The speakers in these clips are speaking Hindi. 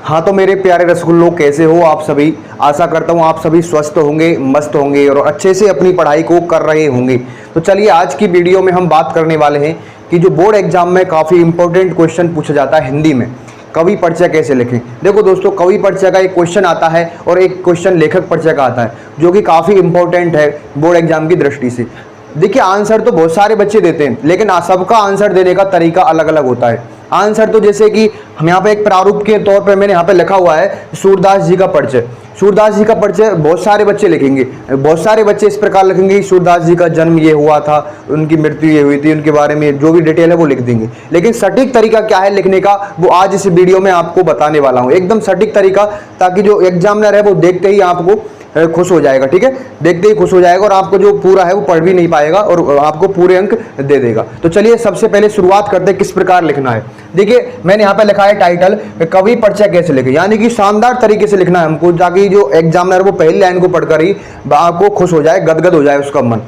हाँ तो मेरे प्यारे रसगुल्लों, कैसे हो आप सभी। आशा करता हूँ आप सभी स्वस्थ होंगे, मस्त होंगे और अच्छे से अपनी पढ़ाई को कर रहे होंगे। तो चलिए आज की वीडियो में हम बात करने वाले हैं कि जो बोर्ड एग्जाम में काफ़ी इंपॉर्टेंट क्वेश्चन पूछा जाता है हिंदी में, कवि परिचय कैसे लिखें। देखो दोस्तों, कवि परिचय का एक क्वेश्चन आता है और एक क्वेश्चन लेखक परिचय का आता है, जो कि काफ़ी इंपॉर्टेंट है बोर्ड एग्जाम की दृष्टि से। देखिए, आंसर तो बहुत सारे बच्चे देते हैं, लेकिन सबका आंसर देने का तरीका अलग अलग होता है। आंसर तो जैसे कि हम यहाँ पे एक प्रारूप के तौर पे मैंने यहाँ पे लिखा हुआ है सूरदास जी का परिचय। सूरदास जी का परिचय बहुत सारे बच्चे लिखेंगे, बहुत सारे बच्चे इस प्रकार लिखेंगे कि सूरदास जी का जन्म ये हुआ था, उनकी मृत्यु ये हुई थी, उनके बारे में जो भी डिटेल है वो लिख देंगे। लेकिन सटीक तरीका क्या है लिखने का, वो आज इस वीडियो में आपको बताने वाला हूँ, एकदम सटीक तरीका, ताकि जो एग्जामिनर है वो देखते ही आपको खुश हो जाएगा। ठीक है, देखते ही खुश हो जाएगा और आपको जो पूरा है वो पढ़ भी नहीं पाएगा और आपको पूरे अंक दे देगा। तो चलिए सबसे पहले शुरुआत करते हैं किस प्रकार लिखना है। देखिए, मैंने यहाँ पे लिखा है टाइटल, कवि परिचय कैसे लिखे, यानी कि शानदार तरीके से लिखना है हमको, ताकि जो एग्जामिनर वो पहली लाइन को पढ़कर ही आपको खुश हो जाए, गदगद हो जाए उसका मन।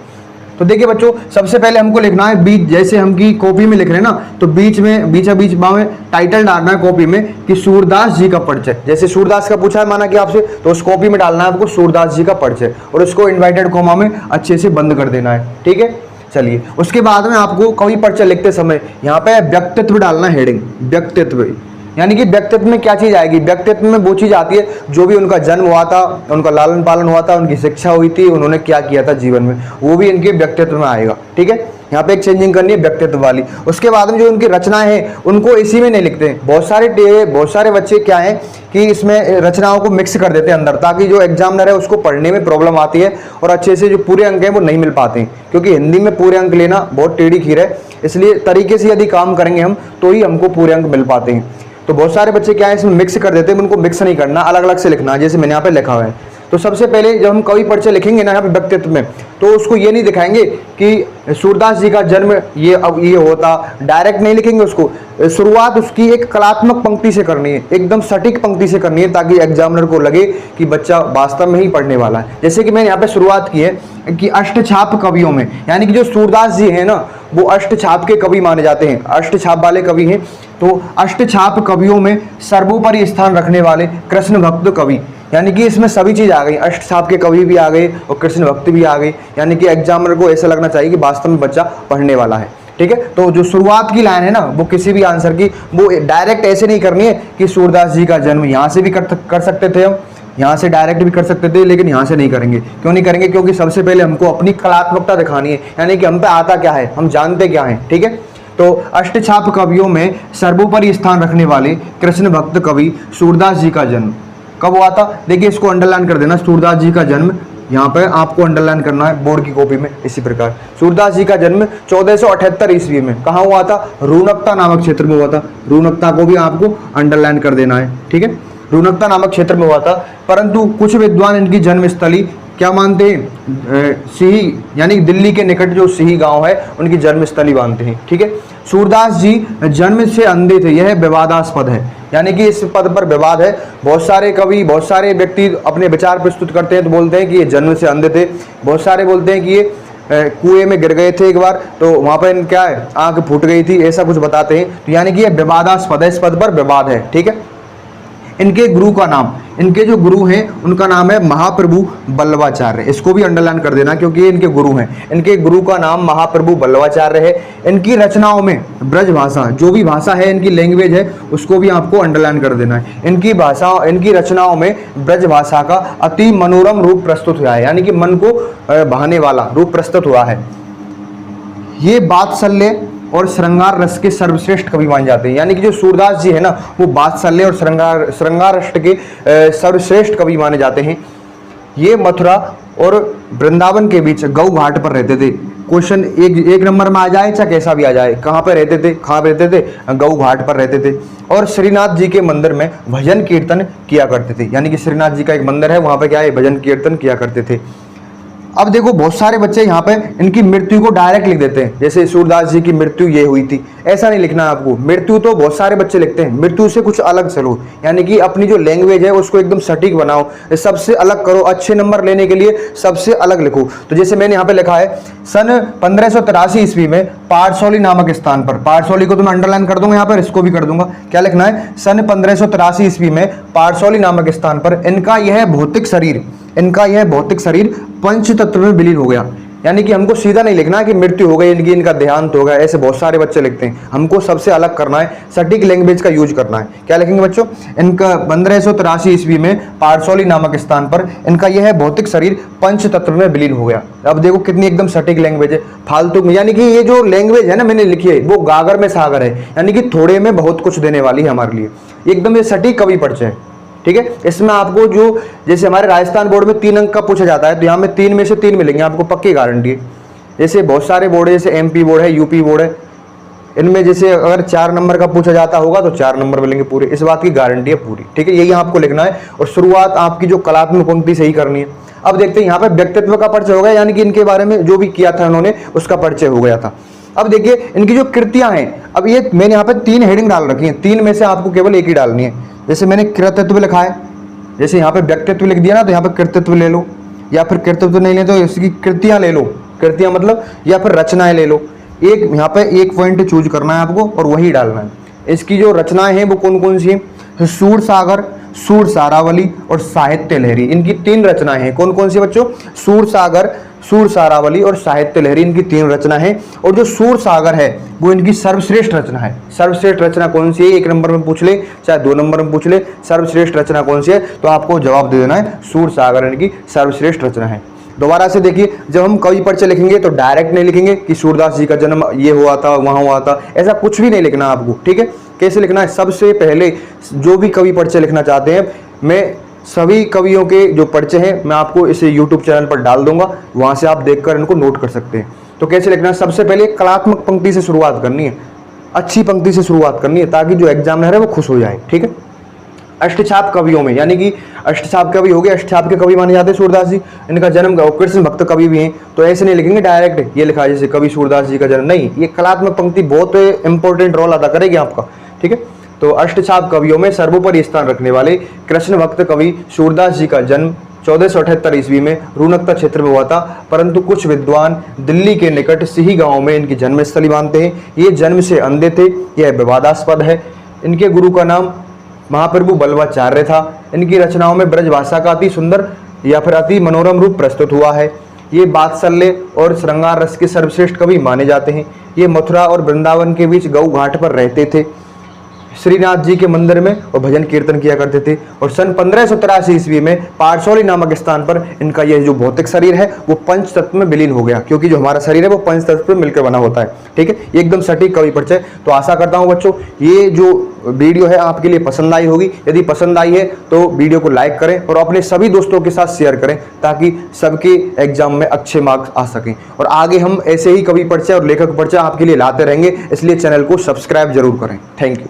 तो देखिए बच्चों, सबसे पहले हमको लिखना है बीच, जैसे हम की कॉपी में लिख रहे हैं ना, तो बीच में बीचा बीच में टाइटल डालना है कॉपी में कि सूरदास जी का परिचय। जैसे सूरदास का पूछा है माना कि आपसे, तो उस कॉपी में डालना है आपको सूरदास जी का परिचय और उसको इन्वर्टेड कॉमा में अच्छे से बंद कर देना है। ठीक है, चलिए उसके बाद में आपको कवि परिचय लिखते समय यहाँ पे व्यक्तित्व डालना है, हेडिंग व्यक्तित्व, यानी कि व्यक्तित्व में क्या चीज आएगी, व्यक्तित्व में वो चीज आती है जो भी उनका जन्म हुआ था, उनका लालन पालन हुआ था, उनकी शिक्षा हुई थी, उन्होंने क्या किया था जीवन में, वो भी इनके व्यक्तित्व में आएगा। ठीक है, यहाँ पे एक चेंजिंग करनी है व्यक्तित्व वाली। उसके बाद में जो उनकी रचनाएं हैं उनको इसी में नहीं लिखते हैं। बहुत सारे बच्चे क्या है कि इसमें रचनाओं को मिक्स कर देते हैं अंदर, ताकि जो एग्जामिनर है उसको पढ़ने में प्रॉब्लम आती है और अच्छे से जो पूरे अंक हैं वो नहीं मिल पाते हैं, क्योंकि हिंदी में पूरे अंक लेना बहुत टेढ़ी खीर है। इसलिए तरीके से यदि काम करेंगे हम तो ही हमको पूरे अंक मिल पाते हैं। तो बहुत सारे बच्चे क्या है इसमें मिक्स कर देते हैं, उनको मिक्स नहीं करना, अलग अलग से लिखना, जैसे मैंने यहाँ पे लिखा हुआ है। तो सबसे पहले जब हम कवि परिचय लिखेंगे ना यहाँ पे व्यक्तित्व में, तो उसको ये नहीं दिखाएंगे कि सूरदास जी का जन्म ये अब ये होता, डायरेक्ट नहीं लिखेंगे उसको। शुरुआत उसकी एक कलात्मक पंक्ति से करनी है, एकदम सटीक पंक्ति से करनी है, ताकि एग्जामिनर को लगे कि बच्चा वास्तव में ही पढ़ने वाला है। जैसे कि मैंने यहाँ पे शुरुआत की है कि अष्टछाप कवियों में, यानी कि जो सूरदास जी हैं ना वो अष्टछाप के कवि माने जाते हैं, अष्टछाप वाले कवि हैं। तो अष्टछाप कवियों में सर्वोपरि स्थान रखने वाले कृष्ण भक्त कवि, यानी कि इसमें सभी चीज आ गई, अष्टछाप के कवि भी आ गए और कृष्ण भक्त भी आ गए, यानी कि एग्जामिनर को ऐसा लगना चाहिए कि वास्तव में बच्चा पढ़ने वाला है। ठीक है, तो जो शुरुआत की लाइन है ना वो किसी भी आंसर की वो डायरेक्ट ऐसे नहीं करनी है कि सूरदास जी का जन्म, यहाँ से भी कर सकते थे हम, यहाँ से डायरेक्ट भी कर सकते थे, लेकिन यहाँ से नहीं करेंगे। क्यों नहीं करेंगे? क्योंकि सबसे पहले हमको अपनी कलात्मकता दिखानी है, यानी कि हम पे आता क्या है, हम जानते क्या है। ठीक है, तो अष्टछाप कवियों में सर्वोपरि स्थान रखने वाले कृष्ण भक्त कवि सूरदास जी का जन्म कब हुआ था। देखिए इसको अंडरलाइन कर देना, सूरदास जी का जन्म यहाँ पे आपको अंडरलाइन करना है बोर्ड की कॉपी में। इसी प्रकार सूरदास जी का जन्म 1478 ईस्वी में कहाँ हुआ था, रूनकता नामक क्षेत्र में हुआ था। रूनकता को भी आपको अंडरलाइन कर देना है। ठीक है, रूनकता नामक क्षेत्र में हुआ था, परंतु कुछ विद्वान इनकी जन्मस्थली क्या मानते हैं, सिही, यानी दिल्ली के निकट जो सिही गांव है उनकी जन्मस्थली मानते हैं। ठीक है, सूरदास जी जन्म से अंधे थे, यह विवादास्पद है, यानी कि इस पद पर विवाद है। बहुत सारे कवि, बहुत सारे व्यक्ति अपने विचार प्रस्तुत करते हैं तो बोलते हैं कि ये जन्म से अंधे थे, बहुत सारे बोलते हैं कि ये कुएं में गिर गए थे एक बार तो वहां पर क्या है आंख फूट गई थी, ऐसा कुछ बताते हैं। तो यानी कि ये विवादास्पद है, इस पद पर विवाद है। ठीक है, इनके गुरु का नाम, इनके जो गुरु हैं उनका नाम है महाप्रभु बल्लवाचार्य, इसको भी अंडरलाइन कर देना क्योंकि ये इनके गुरु हैं। इनके गुरु का नाम महाप्रभु बल्लवाचार्य है। इनकी रचनाओं में ब्रज भाषा, जो भी भाषा है इनकी लैंग्वेज है, उसको भी आपको अंडरलाइन कर देना है। इनकी भाषा, इनकी रचनाओं में ब्रज भाषा का अति मनोरम रूप प्रस्तुत हुआ है, यानी कि मन को भाने वाला रूप प्रस्तुत हुआ है। ये वात्सल्य और श्रृंगार रस के सर्वश्रेष्ठ कवि माने जाते हैं, यानी कि जो सूरदास जी है ना वो वात्सल्य और श्रृंगार रस के सर्वश्रेष्ठ कवि माने जाते हैं। ये मथुरा और वृंदावन के बीच गौ घाट पर रहते थे। क्वेश्चन एक नंबर में आ जाए चाहे कैसा भी आ जाए, कहाँ पे रहते थे, कहाँ रहते थे, गौ घाट पर रहते थे। और श्रीनाथ जी के मंदिर में भजन कीर्तन किया करते थे, यानी कि श्रीनाथ जी का एक मंदिर है, वहां पर क्या है भजन कीर्तन किया करते थे। अब देखो बहुत सारे बच्चे यहाँ पे इनकी मृत्यु को डायरेक्ट लिख देते हैं, जैसे सूरदास जी की मृत्यु ये हुई थी, ऐसा नहीं लिखना है आपको। मृत्यु तो बहुत सारे बच्चे लिखते हैं, मृत्यु से कुछ अलग चलो, यानी कि अपनी जो लैंग्वेज है उसको एकदम सटीक बनाओ, सबसे अलग करो, अच्छे नंबर लेने के लिए सबसे अलग लिखो। तो जैसे मैंने यहाँ पे लिखा है सन 1583 ईस्वी में पारसौली नामक स्थान पर, पारसौली को तो मैं अंडरलाइन कर दूंगा यहाँ पर, इसको भी कर दूंगा, क्या लिखना है, सन 1583 ईस्वी में पारसौली नामक स्थान पर इनका यह भौतिक शरीर पंच तत्व में विलीन हो गया। यानी कि हमको सीधा नहीं लिखना है कि मृत्यु हो गई इनकी, इनका देहांत हो गया, ऐसे बहुत सारे बच्चे लिखते हैं। हमको सबसे अलग करना है, सटीक लैंग्वेज का यूज करना है। क्या लिखेंगे बच्चों, इनका 1583 ईस्वी में पारसौली नामक स्थान पर इनका यह भौतिक शरीर पंच तत्व में विलीन हो गया। अब देखो कितनी एकदम सटीक लैंग्वेज है, फालतू में, यानी कि ये जो लैंग्वेज है ना मैंने लिखी है वो गागर में सागर है, यानी कि थोड़े में बहुत कुछ देने वाली है हमारे लिए, एकदम ये सटीक कवि परिचय है। ठीक है, इसमें आपको जो जैसे हमारे राजस्थान बोर्ड में 3 अंक का पूछा जाता है, तो यहाँ में 3 में से 3 मिलेंगे आपको, पक्की गारंटी है। जैसे बहुत सारे बोर्ड है, जैसे एमपी बोर्ड है, यूपी बोर्ड है, इनमें जैसे अगर 4 नंबर का पूछा जाता होगा तो 4 नंबर मिलेंगे पूरे, इस बात की गारंटी है पूरी। ठीक है, यही आपको लिखना है और शुरुआत आपकी जो कलात्मक पंक्ति से ही करनी है। अब देखते हैं यहाँ पे व्यक्तित्व का परिचय हो गया, यानी कि इनके बारे में जो भी किया था उन्होंने उसका परिचय हो गया था। अब देखिए इनकी जो कृतियां हैं, अब ये मैंने यहाँ पे 3 हेडिंग डाल रखी है, 3 में से आपको केवल एक ही डालनी है। जैसे मैंने कृतित्व लिखा है, जैसे यहाँ पे व्यक्तित्व लिख दिया ना, तो यहाँ पे कृतित्व ले लो, या फिर कृतित्व नहीं ले तो इसकी कृतियां ले लो, कृतियां मतलब, या फिर रचनाएं ले लो। एक यहाँ पे एक पॉइंट चूज करना है आपको और वही डालना है। इसकी जो रचनाएं हैं वो कौन कौन सी हैं, सूर सागर, सूर सारावली और साहित्य लहरी, इनकी 3 रचनाएं हैं। कौन कौन सी बच्चों, सूर सागर, सूर सारावली और साहित्य लहरी, इनकी 3 रचना है। और जो सूर सागर है वो इनकी सर्वश्रेष्ठ रचना है। सर्वश्रेष्ठ रचना कौन सी है, 1 नंबर में पूछ ले चाहे 2 नंबर में पूछ ले, सर्वश्रेष्ठ रचना कौन सी है, तो आपको जवाब दे देना है सूर सागर इनकी सर्वश्रेष्ठ रचना है। दोबारा से देखिए, जब हम कवि परिचय लिखेंगे तो डायरेक्ट नहीं लिखेंगे कि सूरदास जी का जन्म ये हुआ था, वहाँ हुआ था, ऐसा कुछ भी नहीं लिखना आपको। ठीक है, कैसे लिखना है, सबसे पहले जो भी कवि परिचय लिखना चाहते हैं, मैं सभी कवियों के जो परिचय हैं मैं आपको इसे यूट्यूब चैनल पर डाल दूंगा, वहां से आप देखकर इनको नोट कर सकते हैं। तो कैसे लिखना है, सबसे पहले कलात्मक पंक्ति से शुरुआत करनी है, अच्छी पंक्ति से शुरुआत करनी है, ताकि जो एग्जामिनर है वो खुश हो जाए। ठीक है, अष्टछाप कवियों में, यानी कि अष्टछाप कवि हो गए, अष्टछाप के कवि माने जाते हैं सूरदास जी, इनका जन्म कृष्ण भक्त कवि भी हैं। तो ऐसे नहीं लिखेंगे डायरेक्ट ये लिखा जैसे कवि सूरदास जी का जन्म, नहीं, ये कलात्मक पंक्ति बहुत इंपॉर्टेंट रोल अदा करेगी आपका। ठीक है, तो अष्टछाप कवियों में सर्वोपरि स्थान रखने वाले कृष्ण भक्त कवि सूरदास जी का जन्म 1478 ईस्वी में रूनकता क्षेत्र में हुआ था, परंतु कुछ विद्वान दिल्ली के निकट सिही गांव में इनकी जन्मस्थली मानते हैं। ये जन्म से अंधे थे, यह विवादास्पद है। इनके गुरु का नाम महाप्रभु बल्लवाचार्य था। इनकी रचनाओं में ब्रज भाषा का अति सुंदर या फिर अति मनोरम रूप प्रस्तुत हुआ है। ये बात्सल्य और श्रृंगार रस के सर्वश्रेष्ठ कवि माने जाते हैं। ये मथुरा और वृंदावन के बीच गऊ घाट पर रहते थे, श्रीनाथ जी के मंदिर में और भजन कीर्तन किया करते थे। और सन 1583 ईस्वी में पारसौली नामक स्थान पर इनका यह जो भौतिक शरीर है वो पंच तत्व में विलीन हो गया, क्योंकि जो हमारा शरीर है वो पंच तत्व में मिलकर बना होता है। ठीक है, एकदम सटीक कवि परिचय। तो आशा करता हूँ बच्चों ये जो वीडियो है आपके लिए पसंद आई होगी। यदि पसंद आई है तो वीडियो को लाइक करें और अपने सभी दोस्तों के साथ शेयर करें, ताकि सबके एग्जाम में अच्छे मार्क्स आ सकें। और आगे हम ऐसे ही कवि परिचय और लेखक परिचय आपके लिए लाते रहेंगे, इसलिए चैनल को सब्सक्राइब जरूर करें। Thank you.